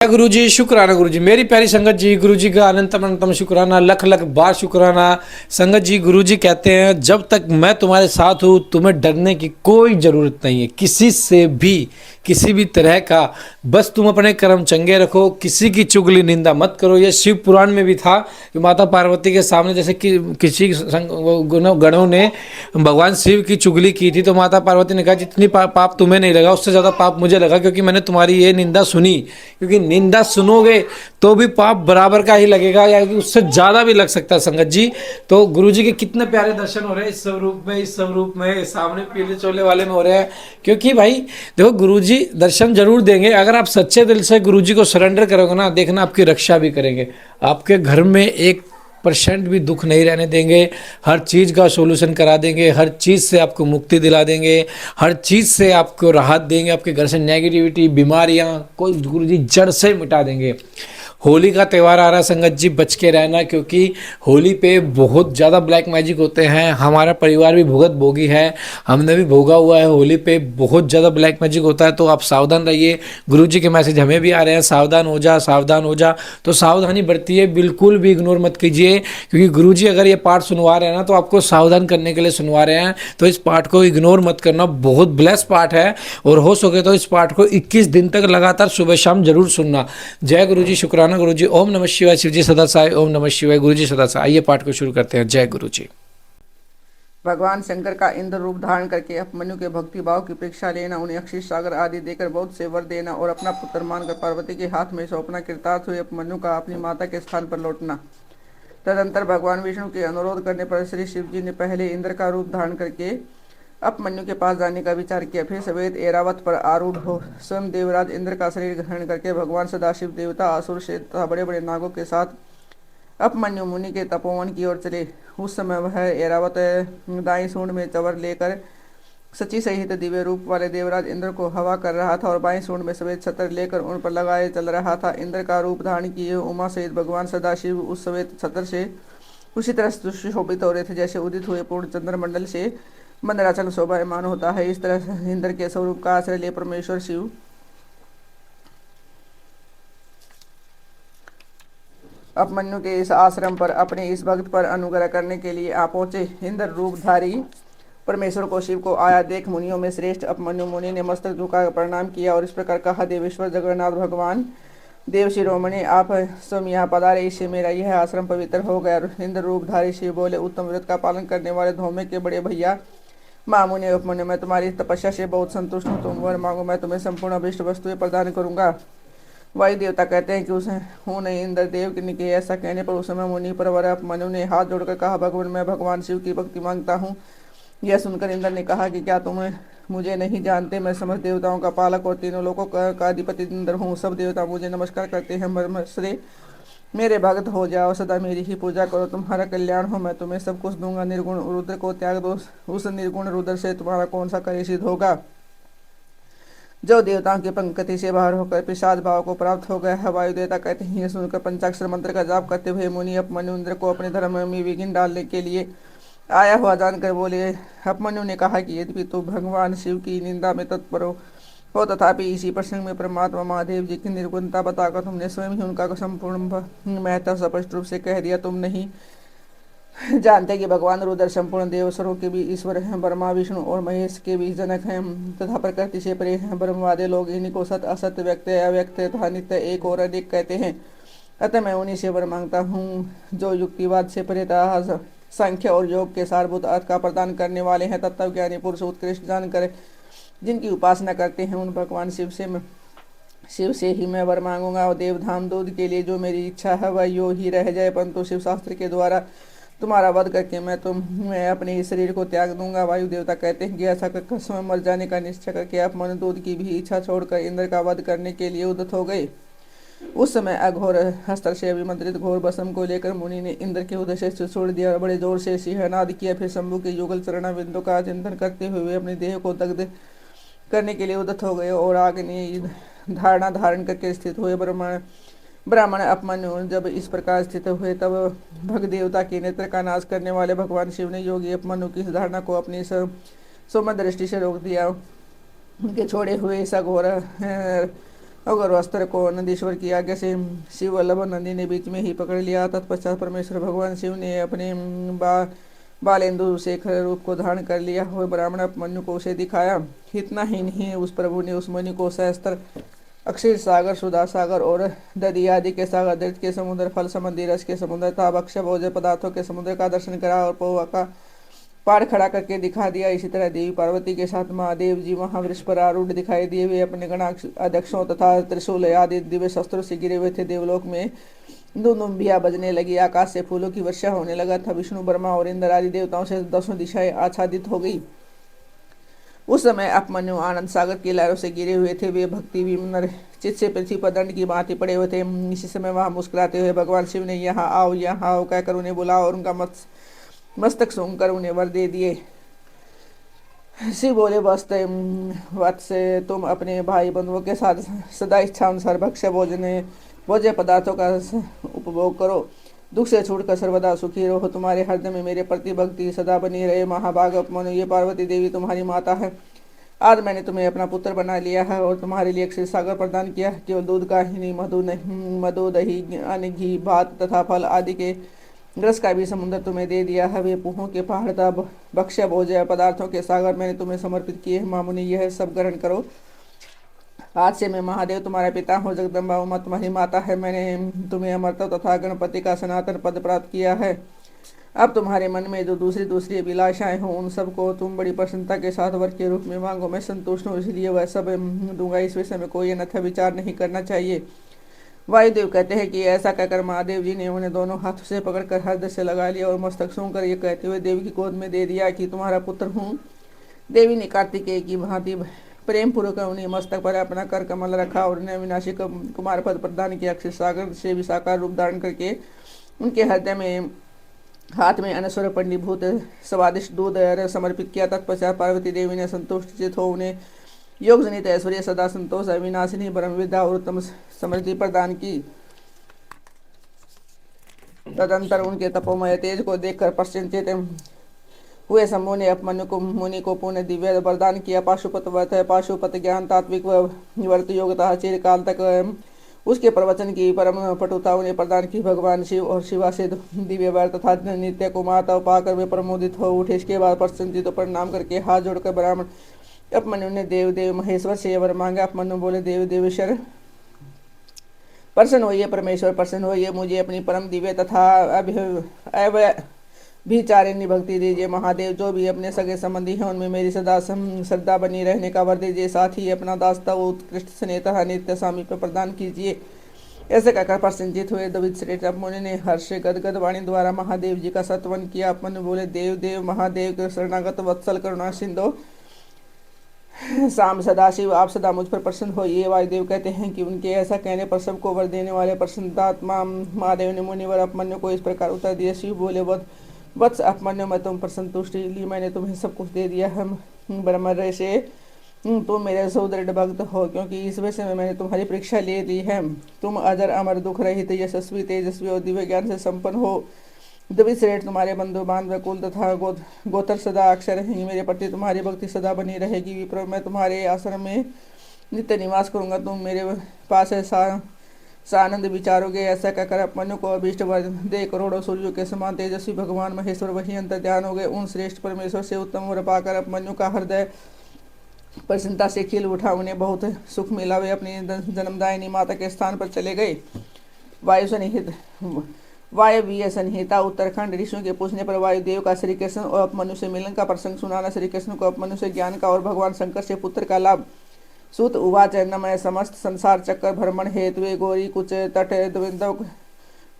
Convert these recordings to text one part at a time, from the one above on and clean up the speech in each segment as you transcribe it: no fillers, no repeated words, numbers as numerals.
गुरु जी शुक्राना गुरु जी, मेरी प्यारी संगत जी, गुरु जी का अनंतम अनंतम शुक्राना, लख लख बार शुक्राना। संगत जी, गुरु जी कहते हैं जब तक मैं तुम्हारे साथ हूँ तुम्हें डरने की कोई ज़रूरत नहीं है किसी से भी, किसी भी तरह का। बस तुम अपने कर्म चंगे रखो, किसी की चुगली निंदा मत करो। ये शिव पुराण में भी था कि माता पार्वती के सामने जैसे कि किसी गणों ने भगवान शिव की चुगली की थी तो माता पार्वती ने कहा जितनी पाप तुम्हें नहीं लगा उससे ज़्यादा पाप मुझे लगा, क्योंकि मैंने तुम्हारी ये निंदा सुनी। क्योंकि निंदा सुनोगे तो भी पाप बराबर का ही लगेगा या उससे ज़्यादा भी लग सकता है संगत जी। तो गुरु जी के कितने प्यारे दर्शन हो रहे हैं इस स्वरूप में, इस स्वरूप में सामने पीले चोले वाले में हो रहे हैं। क्योंकि भाई देखो, गुरु जी दर्शन जरूर देंगे अगर आप सच्चे दिल से गुरु जी को सरेंडर करोगे ना, देखना आपकी रक्षा भी करेंगे। आपके घर में 1% भी दुख नहीं रहने देंगे, हर चीज़ का सोल्यूशन करा देंगे, हर चीज़ से आपको मुक्ति दिला देंगे, हर चीज़ से आपको राहत देंगे। आपके घर से नेगेटिविटी, बीमारियां कोई गुरु जी जड़ से मिटा देंगे। होली का त्यौहार आ रहा है संगत जी, बच के रहना, क्योंकि होली पे बहुत ज़्यादा ब्लैक मैजिक होते हैं। हमारा परिवार भी भुगत भोगी है, हमने भी भोगा हुआ है। होली पे बहुत ज़्यादा ब्लैक मैजिक होता है, तो आप सावधान रहिए। गुरु जी के मैसेज हमें भी आ रहे हैं, सावधान हो जा, सावधान हो जा। तो सावधानी बरतिए, बिल्कुल भी इग्नोर मत कीजिए, क्योंकि गुरु जी अगर ये पाठ सुनवा रहे हैं ना तो आपको सावधान करने के लिए सुनवा रहे हैं। तो इस पाठ को इग्नोर मत करना, बहुत ब्लेस पाठ है। और हो सके तो इस पाठ को 21 दिन तक लगातार सुबह शाम जरूर सुनना। जय गुरु जी, शुक्राना गुरु जी। ओम नमः शिवाय, शिव जी सदा सहाय। ओम नमः शिवाय, गुरु जी सदा सहाय। आइए पाठ को शुरू करते हैं। जय गुरु जी। भगवान शंकर का इंद्र रूप धारण करके अपमन्यु के भक्ति भाव की परीक्षा लेना, उन्हें अक्षय सागर आदि देकर बहुत से वर देना और अपना पुत्र मानकर पार्वती के हाथ में सौंपना, कृतार्थ हुए अपमन्यु का अपनी माता के स्थान पर लौटना। तदंतर भगवान विष्णु के अनुरोध करने पर श्री शिव जी ने पहले इंद्र का रूप धारण करके अपमन्यु के पास जाने का विचार किया। फिर सफेद ऐरावत पर आरूढ़ हो स्वयं देवराज इंद्र का शरीर ग्रहण करके भगवान सदाशिव देवता, असुर से तथा बड़े बड़े नागों के साथ अपमन्यु मुनि के तपोवन की ओर चले। उस समय वह ऐरावत दाई सूंड में चवर लेकर सची सहित दिव्य रूप वाले देवराज इंद्र को हवा कर रहा था और बाई सूंड में सफेद छत्र लेकर उन पर लगाए चल रहा था। इंद्र का रूप धारण किए उमा सहित भगवान सदाशिव उस सफेद छत्र से उसी तरह सुशोभित हो रहे थे जैसे उदित हुए पूर्ण चंद्रमंडल से मंदराचल शोभायमान होता है। इस तरह इंद्र के स्वरूप का आश्रय ले परमेश्वर शिव अपमन्यु के इस आश्रम पर अपने इस भक्त पर अनुग्रह करने के लिए आ पहुंचे। इंद्र रूपधारी परमेश्वर को शिव को आया देख मुनियों में श्रेष्ठ अपमन्यु मुनि ने मस्तक झुका प्रणाम किया और इस प्रकार कहा, देवेश्वर जगन्नाथ भगवान देव शिरोमणि, आप स्वयं यहाँ पधारे, इससे मेरा यह आश्रम पवित्र हो गया। इंद्र रूपधारी शिव बोले, उत्तम व्रत का पालन करने वाले धोमे के बड़े भैया मामुनि अपमन्यु, मैं तुम्हारी तपस्या से बहुत संतुष्ट हूँ। तुम वर मांगो, मैं तुम्हें संपूर्ण अभिष्ट वस्तुएं प्रदान करूंगा। वायु देवता कहते हैं कि उसे हूँ नहीं। इंद्र देव के ऐसा कहने पर उस समय मुनि पर वर अपमन्यु ने हाथ जोड़कर कहा, भगवान मैं भगवान शिव की भक्ति मांगता हूँ। यह सुनकर इंद्र ने कहा कि क्या तुम मुझे नहीं जानते? मैं समस्त देवताओं का पालक और तीनों लोगों का अधिपति इंद्र हूँ। सब देवता मुझे नमस्कार करते हैं। मर्मश्रे मेरे भक्त हो जाओ, सदा मेरी ही पूजा करो, तुम्हारा कल्याण हो, मैं तुम्हें सब कुछ दूंगा। निर्गुण रुद्र को त्याग दो, उस निर्गुण रुद्र से तुम्हारा कौन सा कार्य सिद्ध होगा? जो देवताओं की पंक्ति से बाहर होकर पिशाच भाव को प्राप्त हो गया है। वायु देवता कहते हैं, सुनकर पंचाक्षर मंत्र का जाप करते हुए मुनि अपमन्यु इंद्र को अपने धर्म में विघ्न डालने के लिए आया हुआ जानकर बोले। अपमन्यु ने कहा कि यदि तो भगवान शिव की निंदा में तत्पर हो तथापि इसी प्रसंग में परमात्मा महादेव जी की निर्गुणता बताकर तुमने स्वयं ही उनका संपूर्ण महत्व स्पष्ट रूप से कह दिया। तुम नहीं जानते कि भगवान रुद्र संपूर्ण देवस्वरों के भी ईश्वर हैं, ब्रह्मा विष्णु और महेश के भी जनक हैं तथा प्रकृति से परे हैं। ब्रह्मवादी लोग इन्हीं को सत्य असत्य, व्यक्त अव्यक्त तथा नित्य एक और अधिक कहते हैं। अतः मैं उन्हीं से वर मांगता हूँ जो युक्तिवाद से परे तथा सांख्य और योग के सारभूत अर्थ का प्रदान करने वाले हैं। तत्वज्ञानी पुरुष उत्कृष्ट जानकर जिनकी उपासना करते हैं उन भगवान शिव से ही मैं वर मांगूंगा। और देवधाम दूध के लिए जो मेरी इच्छा है वह यो ही रह जाए, परंतु शिव शास्त्र के द्वारा तुम्हारा वध करके मैं अपने इस शरीर को त्याग दूंगा। वायु देवता कहते हैं कि ऐसा कर स्वयं मर जाने का निश्चय करके आप मन दूध की भी इच्छा छोड़कर इंद्र का वध करने के लिए उद्यत हो गए। उस समय अघोर हस्तर से अभिमंत्रित घोर बसम को लेकर मुनि ने इंद्र के उद्देश्य से छोड़ दिया और बड़े जोर से सिंहनाद किया। फिर शंभु के युगल चरणा बिंदु का चिंतन करते हुए अपने देह को दग्ध करने के लिए उद्यत हो गए और आग्नि धारणा धारण करके स्थित हुए। ब्राह्मण अपमन्यु जब इस प्रकार स्थित हुए तब भग देवता के नेत्र का नाश करने वाले भगवान शिव ने योगी अपमन्यु की इस धारणा को अपनी सौम्य दृष्टि से रोक दिया। उनके छोड़े हुए इस अघोर अगर वस्त्र को नंदीश्वर की आज्ञा से शिव वल्लभ नंदी ने बीच में ही पकड़ लिया। तत्पश्चात परमेश्वर भगवान शिव ने अपने बालेंदु शेखर रूप को धारण कर लिया। वह ब्राह्मण अपमन्यु को उसे दिखाया। इतना ही नहीं, उस प्रभु ने उस मुनि को सहस्त्र अक्षीर सागर, सुधा सागर और दधि आदि के सागर, दृत के समुद्र, फल संबंधी रस के समुद्र तथा भक्ष्य भोज्य पदार्थों के समुद्र का दर्शन करा और पोहा का पहाड़ खड़ा करके दिखा दिया। इसी तरह देवी पार्वती के साथ महादेव जी महावृक्ष पर आरूढ़ दिखाई दिए। वे अपने गणाध्यक्षों तथा त्रिशूल आदि दिव्य शस्त्रों से गिरे हुए थे। देवलोक में दुंदुभिया बजने लगी। आकाश से फूलों की वर्षा होने लगा था। विष्णु, ब्रह्मा और इंद्र आदि देवताओं से दसों दिशाएं आच्छादित हो गई। उस समय अपमन्यु आनंद सागर की लहरों से गिरे हुए थे। वे भक्ति विमर चित्त से पृथ्वी पर दंड की भांति पड़े हुए थे। इसी समय वहां मुस्कुराते हुए भगवान शिव ने यहाँ आओ कहकर उन्हें बुलाओ और उनका मस्तक सूंघकर उन्हें वर दे दिए। शिव बोले, वत्स तुम अपने भाई बंधुओं के साथ सदा इच्छा अनुसार भक्ष्य भोज्य पदार्थों का उपभोग करो। दुख से छूटकर सर्वदा सुखी रहो। तुम्हारे हृदय में मेरे प्रति भक्ति सदा बनी रहे। महाभाग अपमन्यु, ये पार्वती देवी तुम्हारी माता है। आज मैंने तुम्हें अपना पुत्र बना लिया है और तुम्हारे लिए क्षीर सागर प्रदान किया। केवल दूध का ही नहीं, मधु, दही, अन्न, घी, भात तथा फल आदि के रस का भी समुद्र तुम्हें दे दिया है। वे पुहों के पहाड़ तथा भक्ष्य भोज्य पदार्थों के सागर मैंने तुम्हें समर्पित किए हैं। मामुनि, यह सब ग्रहण करो। आज से मैं महादेव तुम्हारा पिता हूँ। जगदम्बा उमा तुम्हारी माता है। मैंने तुम्हें अमरत्व तथा गणपति का सनातन पद प्राप्त किया है। अब तुम्हारे मन में जो दूसरी अभिलाषाएं हों, उन सबको तुम बड़ी प्रसन्नता के साथ वर के रूप में मांगो। मैं संतुष्ट हूँ, इसलिए वह सब दूंगा। इस विषय में कोई अन्यथा विचार नहीं करना चाहिए। वायुदेव कहते हैं कि ऐसा कहकर महादेव जी ने उन्हें दोनों हाथों से पकड़कर हृदय से लगा लिया और मस्तक सूंघकर ये कहते हुए देवी की गोद में दे दिया कि तुम्हारा पुत्र हूँ। देवी ने कार्तिकेय की भांति प्रेम पूर्वक उन्हें मस्तक पर अपना कर कमल रखा और उन्हें विनाशी कुमार पद प्रदान किया। क्षीर सागर से विशाकार रूप धारण करके उनके हृदय में हाथ में अनस्वर पंडीभूत स्वादिष्ट दूध समर्पित किया। तत्पश्चात पार्वती देवी ने संतुष्ट चित हो उन्हें योग जनित ऐश्वर्य, सदा संतोष, अविनाशिनी ब्रह्म विद्या और उत्तम समृद्धि प्रदान की। तदंतर उनके तपोमय तेज को देखकर पश्चिमचेत हुए शंभु ने अपमन्यु को मुनि को पुण्य दिव्य वरदान किया। पाशुपत ज्ञान, तात्विक व्रत योग्यता, चिरकाल तक उसके प्रवचन की परम पटुता उन्हें प्रदान की। भगवान शिव और शिवा से दिव्य वर तथा नित्य कुमारता पाकर वे प्रमोदित हो उठे। इसके बाद प्रसन्नचित प्रणाम करके हाथ जोड़कर ब्राह्मण अपमन्यु ने देव महेश्वर से वर मांगा। अपमन्यु बोले, देवेश्वर प्रसन्न होइए, परमेश्वर प्रसन्न होइए, मुझे अपनी परम दिव्य तथा अव्यभिचारिणी भक्ति दीजिए। महादेव, जो भी अपने सगे संबंधी हैं उनमें मेरी सदा श्रद्धा बनी रहने का वर दीजिए। साथ ही अपना दासता वो उत्कृष्ट स्नेह नित्य सामीप्य प्रदान कीजिए। ऐसे कहकर प्रसन्नचित हुए द्विज श्रेष्ठ अपमुनि ने हर्ष से गदगद वाणी द्वारा महादेव जी का सत्वन किया। अपमन्यु बोले, देव महादेव के शरणागत वत्सल करुणा सिंधु शाम सदाशिव, आप सदा मुझ पर प्रसन्न होइए। वायुदेव कहते हैं कि उनके ऐसा कहने पर सबको वर देने वाले प्रसन्नात्मा महादेव ने मुनिवर अपमन्यु को इस प्रकार उत्तर दिया। शिव बोले, वत्स अपमन्यु, मैं तुम पर संतुष्ट, इसलिए मैंने तुम्हें सब कुछ दे दिया है। ब्रह्मर्षि से तुम मेरे सुदृढ़ भक्त हो, क्योंकि इस विषय में मैंने तुम्हारी परीक्षा ले ली है। तुम अजर अमर दुख रहित यशस्वी तेजस्वी और दिव्य ज्ञान से संपन्न हो। द्विज श्रेष्ठ, तुम्हारे बंधु बांधव कुल तथा गोत्र सदा अक्षर रहेंगे। मेरे प्रति तुम्हारी भक्ति सदा बनी रहेगी। विप्र, मैं तुम्हारे आश्रम में नित्य निवास करूंगा। तुम मेरे पास सानंद विचारोगे। ऐसा कहकर अपमन्यु को अभीष्ट वर दे करोड़ों सूर्यों के समान तेजस्वी भगवान महेश्वर वही अंतर ध्यान हो गए। उन श्रेष्ठ परमेश्वर से उत्तम वर पाकर अपमन्यु का हृदय प्रसन्नता से खिल उठा। उन्हें बहुत सुख मिला। वे अपनी जन्मदायिनी माता के स्थान पर चले गए। वायव्य संहिता उत्तराखंड। ऋषियों के पूछने पर वायुदेव का श्री कृष्ण और अपमन्यु से मिलन का प्रसंग सुनाना। श्री कृष्ण को अपमन्यु से ज्ञान का और भगवान शंकर से पुत्र का लाभ। सूत उवाच, नमः समस्त संसार चक्कर भ्रमण हेतु गौरी कुच तट द्विंदव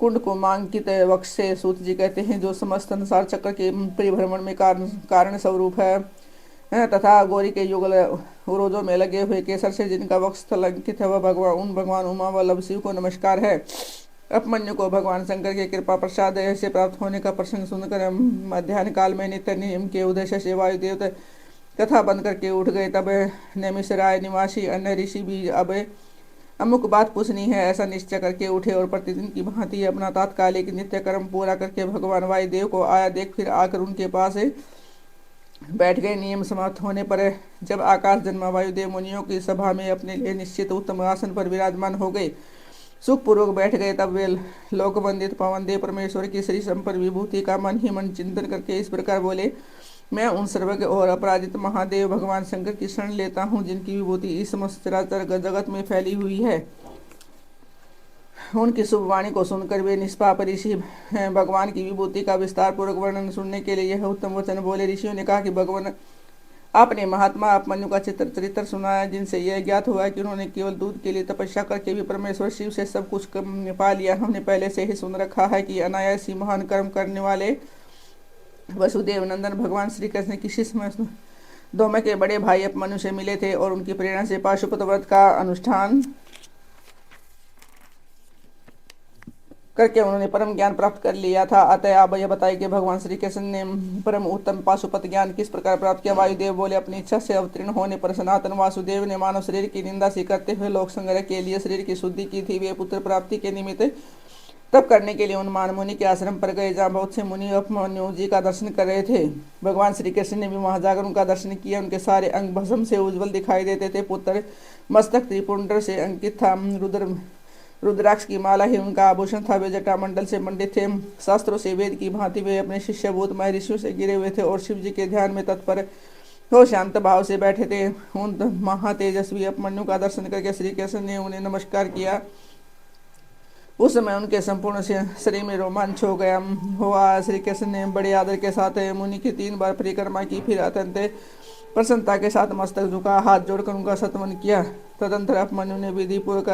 कुंड कुमांकित वक्ष से। सूत जी कहते हैं, जो समस्त संसार चक्र के परिभ्रमण में कारण स्वरूप है तथा गौरी के युगल उरोजों में लगे हुए केसर से जिनका वक्ष अलंकित है, वह भगवान उमा वल्लभ शिव को नमस्कार है। अपमन्यु को भगवान शंकर के कृपा प्रसाद से प्राप्त होने का प्रसंग सुनकर मध्यान्ह काल में नित्य नियम के उद्देश्य से वायुदेव कथा बंद करके उठ गए। तब नैमिषराय निवासी अन्य ऋषि भी अब अमुक बात पूछनी है ऐसा निश्चय करके उठे और प्रतिदिन की भांति अपना तात्कालिक नित्य कर्म पूरा करके भगवान वायुदेव को आया देख फिर आकर उनके पास बैठ गए। नियम समाप्त होने पर जब आकाश जन्मा वायुदेव मुनियों की सभा में अपने लिए निश्चित उत्तम आसन पर विराजमान हो गए, सुखपूर्वक बैठ गए, तब वे लोक वंदित पवन देव परमेश्वर की श्री संपर विभूति का मन ही मन चिंतन करके इस प्रकार बोले, मैं उन सर्वज्ञ और अपराजित महादेव भगवान शंकर की शरण लेता हूँ, जिनकी विभूति इस समस्त चराचर जगत में फैली हुई है। उनकी शुभ वाणी को सुनकर वे निष्पाप ऋषि भगवान की विभूति का विस्तार पूर्वक वर्णन सुनने के लिए यह उत्तम वचन बोले। ऋषियों ने कहा कि भगवान, आपने महात्मा अपमन्यु का चरित्र सुनाया, जिनसे यह ज्ञात हुआ है कि उन्होंने केवल दूध के लिए तपस्या करके भी परमेश्वर शिव से सब कुछ पा लिया। हमने पहले से ही सुन रखा है कि अनायास ही महान कर्म करने वाले वसुदेव नंदन भगवान श्री कृष्ण किसी समय धौम्य के बड़े भाई अपमन्यु से मिले थे और उनकी प्रेरणा से पाशुपत व्रत का अनुष्ठान करके उन्होंने परम ज्ञान प्राप्त कर लिया था। अतः आप यह बताइए कि भगवान श्री कृष्ण ने परम उत्तम पाशुपत ज्ञान किस प्रकार प्राप्त किया। वायुदेव बोले, अपनी इच्छा से अवतीर्ण होने पर सनातन वासुदेव ने मानव शरीर की निंदा सी करते हुए लोक संग्रह के लिए शरीर की शुद्धि की थी। वे पुत्र प्राप्ति के निमित्त तब करने के लिए उन मान मुनि के आश्रम पर गए, जहाँ बहुत से मुनि अपमन्यु जी का दर्शन कर रहे थे। भगवान श्री कृष्ण ने भी वहां जाकर उनका दर्शन किया। उनके सारे अंग भस्म से उज्जवल दिखाई देते थे। पुत्र मस्तक त्रिपुंड से अंकित था। रुद्राक्ष की माला ही उनका आभूषण था। वे जटामंडल से मंडित थे। शास्त्रों से वेद की भांति वे अपने शिष्यभूत महर्षियों से गिरे हुए थे और शिव जी के ध्यान में तत्पर हो शांत भाव से बैठे थे। उन महातेजस्वी अपमन्यु का दर्शन करके श्री कृष्ण ने उन्हें नमस्कार किया। उस समय उनके संपूर्ण शरीर में रोमांच हो गया हुआ। श्री कृष्ण ने बड़े आदर के साथ मुनि की 3 बार परिक्रमा की, फिर अत्यंत प्रसन्नता के साथ मस्तक झुका, हाथ जोड़कर उनका सत्वन किया। तदंतर अपमन्यु ने विधि पूर्वक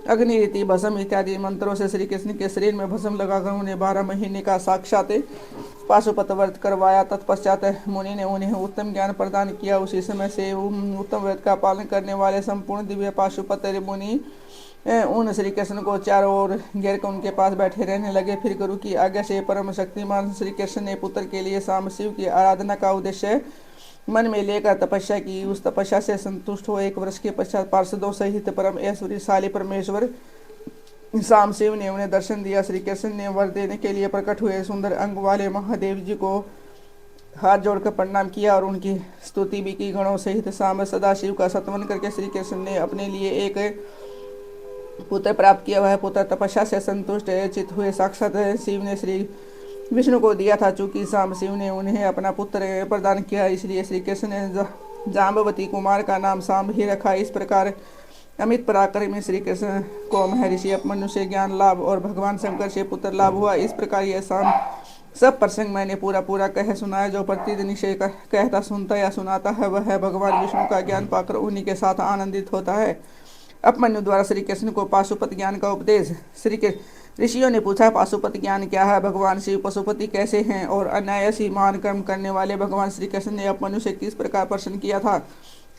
अग्निरीति भस्म इत्यादि मंत्रों से श्री कृष्ण के शरीर में भस्म लगाकर उन्हें 12 महीने का साक्षात पाशुपत व्रत करवाया। तत्पश्चात मुनि ने उन्हें उत्तम ज्ञान प्रदान किया। उसी समय से उत्तम व्रत का पालन करने वाले संपूर्ण दिव्य पाशुपत मुनि उन श्री कृष्ण को चारों ओर घेर कर उनके पास बैठे रहने लगे। फिर गुरु की आज्ञा से परम शक्तिमान श्री कृष्ण ने पुत्र के लिए शाम शिव की आराधना का उद्देश्य मन में लेकर तपस्या की। उस तपस्या से संतुष्ट हो 1 वर्ष के पश्चात पार्षदों सहित परम ऐश्वर्यशाली परमेश्वर शाम शिव ने उन्हें दर्शन दिया। श्री कृष्ण ने वर देने के लिए प्रकट हुए सुंदर अंग वाले महादेव जी को हाथ जोड़कर प्रणाम किया और उनकी स्तुति भी की। गणों सहित शाम सदाशिव का सत्वन करके श्री कृष्ण ने अपने लिए एक पुत्र प्राप्त किया। वह पुत्र तपस्या से संतुष्ट चित हुए साक्षात शिव ने श्री विष्णु को दिया था। चूंकि शाम शिव ने उन्हें अपना पुत्र प्रदान किया, इसलिए श्री कृष्ण ने जाम्बवती कुमार का नाम शाम ही रखा। इस प्रकार अमित पराक्रमी श्री कृष्ण को महर्षि अपमन्यु से ज्ञान लाभ और भगवान शंकर से पुत्र लाभ हुआ। इस प्रकार यह शाम सब प्रसंग मैंने पूरा कह सुनाया। जो प्रतिदिन से कहता सुनता या सुनाता है, वह भगवान विष्णु का ज्ञान पाकर उन्हीं के साथ आनंदित होता है। अपमन्यु द्वारा श्री कृष्ण को पाशुपत ज्ञान का उपदेश। ऋषियों ने पूछा, पाशुपत ज्ञान क्या है? भगवान शिव पशुपति कैसे हैं? और अनायास ही महान कर्म करने वाले भगवान श्री कृष्ण ने अपमन्यु से किस प्रकार प्रसन्न किया था?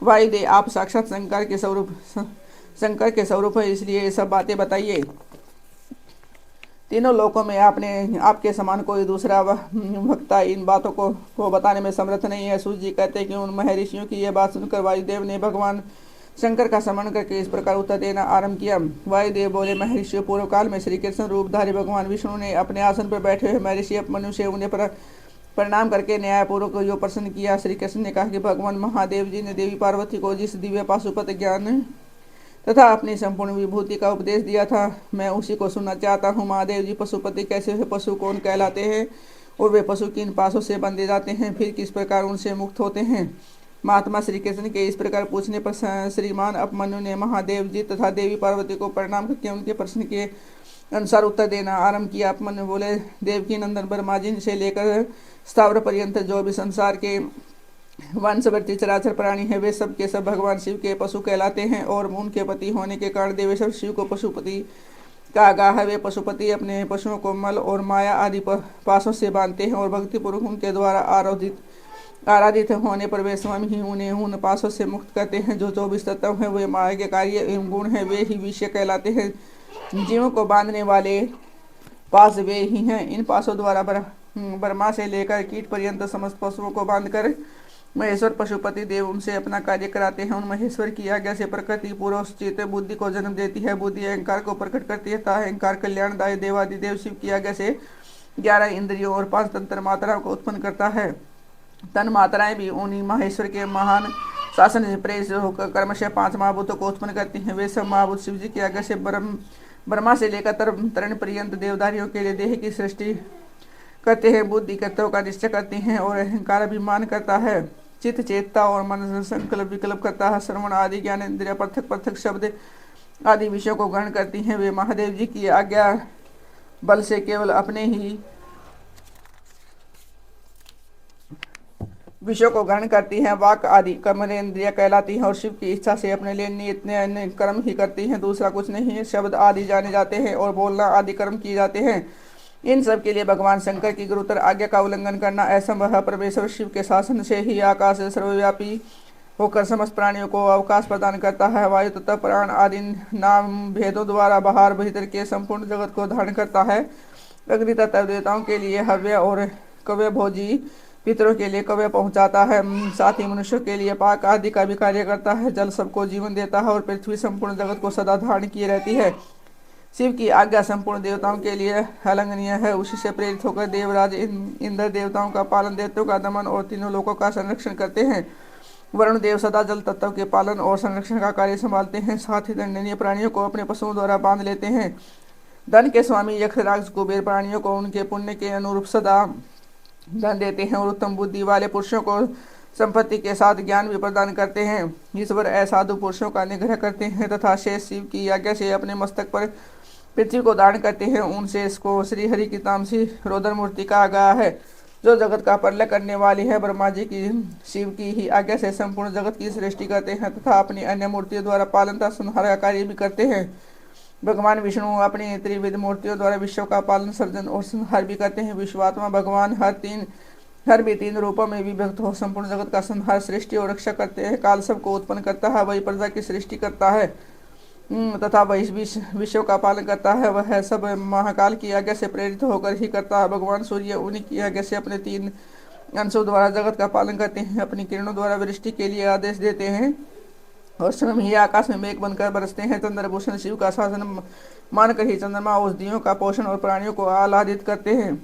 वायुदेव, आप साक्षात शंकर के स्वरूप है, इसलिए ये सब बातें बताइए। तीनों लोकों में आपके समान कोई दूसरा वक्ता इन बातों को बताने में समर्थ नहीं है। सूर्य जी कहते हैं कि उन महर्षियों की यह बात सुनकर वायुदेव ने भगवान शंकर का स्मरण करके इस प्रकार उत्तर देना आरंभ किया। वायुदेव बोले, महर्षियों, पूर्व काल में श्री कृष्ण रूपधारी भगवान विष्णु ने अपने आसन पर बैठे हुए महर्षि अपमन्यु से उन्हें प्रणाम करके न्यायपूर्वक जो प्रश्न किया। श्री कृष्ण ने कहा कि भगवान महादेव जी ने देवी पार्वती को जिस दिव्य पाशुपत ज्ञान तथा अपनी संपूर्ण विभूति का उपदेश दिया था, मैं उसी को सुनना चाहता हूँ। महादेव जी पशुपति कैसे हुए? पशु कौन कहलाते हैं और वे पशु किन पासों से बंधे जाते हैं? फिर किस प्रकार उनसे मुक्त होते हैं? महात्मा श्री कृष्ण के इस प्रकार पूछने पर श्रीमान अपमन्यु ने महादेव जी तथा देवी पार्वती को प्रणाम करके उनके प्रश्न के अनुसार उत्तर देना आरंभ किया। अपमन्यु बोले, देवकी नंदन ब्रह्मा जी से लेकर स्थावर पर्यंत जो भी संसार के वंशवर्ती चराचर प्राणी है, वे सब के सब भगवान शिव के पशु कहलाते हैं और उनके पति होने के कारण देवेश्वर शिव को पशुपति कहा गया है। वे पशुपति अपने पशुओं को मल और माया आदि पासों से बांधते हैं और भक्तिपूर्वक उनके द्वारा आराधित होने पर वे स्वयं ही उन्हें उन पासों से मुक्त करते हैं। जो 24 तत्व हैं, वे माया के कार्य एवं गुण हैं, वे ही विषय कहलाते हैं। जीवों को बांधने वाले पास वे ही हैं। इन पासों द्वारा ब्रह्मा से लेकर कीट पर्यंत समस्त पशुओं को बांधकर महेश्वर पशुपति देव उनसे अपना कार्य कराते हैं। उन महेश्वर की आज्ञा से प्रकृति पुरुष चित्त बुद्धि को जन्म देती है। बुद्धि अहंकार को प्रकट करती है तथा अहंकार कल्याणदायी देवादिदेव शिव की आज्ञा से 11 इंद्रियों और 5 तंत्र मात्राओं को उत्पन्न करता है। तन मात्राएं भी उन्हीं माहेश्वर के महान शासन से प्रेरित होकर क्रमशः 5 महाभूतों को उत्पन्न करती हैं। वे सब महाभूत शिव जी की आज्ञा से ब्रह्मा से लेकर तरण पर्यंत देवदारियों के लिए देह की सृष्टि करते हैं। बुद्धि कर्तव्य का निश्चय करती हैं और अहंकार अभिमान करता है। चित्त चेतता और मन संकल्प विकल्प करता है। श्रवण आदि ज्ञान इंद्रिया पृथक पृथक शब्द आदि विषयों को ग्रहण करती हैं। वे महादेव जी की आज्ञा बल से केवल अपने ही विषयों को ग्रहण करती हैं। वाक आदि कर्मेंद्रिया कहलाती हैं और शिव की इच्छा से अपने लिए नियत अन्य कर्म ही करती हैं, दूसरा कुछ नहीं है। शब्द आदि जाने जाते हैं और बोलना आदि कर्म किए जाते हैं। इन सब के लिए भगवान शंकर की गुरुतर आज्ञा का उल्लंघन करना असंभव है। परमेश्वर शिव के शासन से ही आकाश सर्वव्यापी होकर समस्त प्राणियों को अवकाश प्रदान करता है। वायु तथा प्राण आदि नाम भेदों द्वारा बाहर भीतर के संपूर्ण जगत को धारण करता है। अग्नि तथा देवताओं के लिए हव्य और कव्य भोजी, पितरों के लिए कव्य पहुंचाता है। साथ ही मनुष्यों के लिए पाक आदि का भी कार्य करता है। जल सबको जीवन देता है और पृथ्वी संपूर्ण जगत को सदा धारण किए रहती है। शिव की आज्ञा संपूर्ण देवताओं के लिए अलंघनीय है। उसी से प्रेरित होकर देवराज इंद्र देवताओं का पालन, दैत्यों का दमन और तीनों लोकों का संरक्षण करते हैं। वरुण देव सदा जल तत्व के पालन और संरक्षण का कार्य संभालते हैं। साथ ही दंडनीय प्राणियों को अपने पशुओं द्वारा बांध लेते हैं। धन के स्वामी यक्षराज कुबेर प्राणियों को उनके पुण्य के अनुरूप सदा धन देते हैं और उत्तम बुद्धि वाले पुरुषों को संपत्ति के साथ ज्ञान भी प्रदान करते हैं। ईश्वर असाधु पुरुषों का निग्रह करते हैं तथा शेष शिव की आज्ञा से अपने मस्तक पर पृथ्वी को धारण करते हैं। उन शेष को श्री हरि की तामसी रोदन मूर्ति कहा गया है, जो जगत का प्रलय करने वाली है। ब्रह्मा जी की शिव की ही आज्ञा से संपूर्ण जगत की सृष्टि करते हैं तथा अपनी अन्य मूर्तियों द्वारा पालन तथा संहार का कार्य भी करते हैं। भगवान विष्णु अपनी त्रिविध मूर्तियों द्वारा विश्व का पालन, सर्जन और संहार भी करते हैं। विश्वात्मा भगवान हर भी 3 रूपों में विभक्त हो संपूर्ण जगत का संहार, सृष्टि और रक्षा करते हैं। काल सबको उत्पन्न करता है, वही प्रजा की सृष्टि करता है तथा वही विश्व का पालन करता है। वह सब महाकाल की आज्ञा से प्रेरित होकर ही करता है। भगवान सूर्य उन्हीं की आज्ञा से अपने 3 अंशों द्वारा जगत का पालन करते हैं। अपनी किरणों द्वारा वृष्टि के लिए आदेश देते हैं और स्वयं ही आकाश में मेघ बनकर बरसते हैं। चंद्रभूषण शिव का शासन मानकर ही चंद्रमा औषधियों का पोषण और प्राणियों को आह्लादित करते हैं।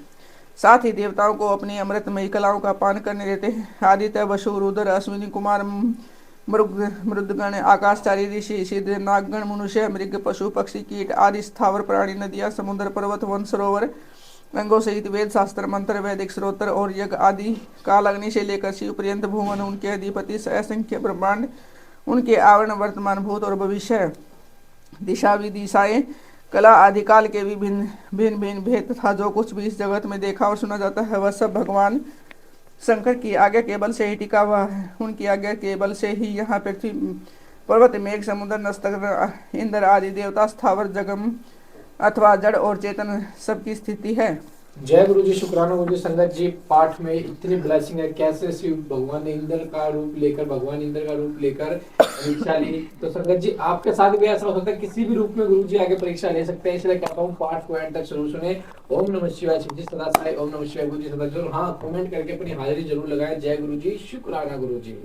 साथ ही देवताओं को अपनी अमृतमयी कलाओं का पान करने देते हैं। आदित्य, वसु, रुद्र, अश्विनी कुमार, मृदगण, आकाशचारी ऋषि, सिद्ध, नागगण, मनुष्य, मृग, पशु, पक्षी, कीट आदि स्थावर प्राणी, नदियां, समुद्र, पर्वत, वन, सरोवर, अंगों सहित वेद शास्त्र, मंत्र, वैदिक स्रोत्र और यज्ञ आदि काल अग्नि से लेकर शिव पर्यंत भुवन, उनके अधिपति, असंख्य ब्रह्मांड, उनके आवरण, वर्तमान, भूत और भविष्य, दिशा विदिशाएं, कला आदि काल के विभिन्न भिन्न भेद तथा जो कुछ भी इस जगत में देखा और सुना जाता है वह सब भगवान शंकर की आज्ञा के बल से ही टिका हुआ है। उनकी आज्ञा के बल से ही यहाँ पृथ्वी, पर्वत, मेघ, समुद्र, नक्षत्र, इंद्र आदि देवता, स्थावर, जगम अथवा जड़ और चेतन सबकी स्थिति है। जय गुरु जी, शुक्राना गुरु जी। संगत जी, पाठ में इतनी ब्लेसिंग है, कैसे शिव भगवान ने इंद्र का रूप लेकर परीक्षा ली। तो संगत जी, आपके साथ भी ऐसा हो सकता है, किसी भी रूप में गुरु जी आगे परीक्षा ले सकते हैं। इसलिए कहता हूँ पाठ को एंड तक जरूर सुने। ओम नमः शिवाय। शिव जी सदा सहाय। ओम नमः शिवाय। गुरु जी सदा जरूर हाँ कमेंट करके अपनी हाजिरी जरूर लगाएं। जय गुरु जी, शुक्राना गुरु जी।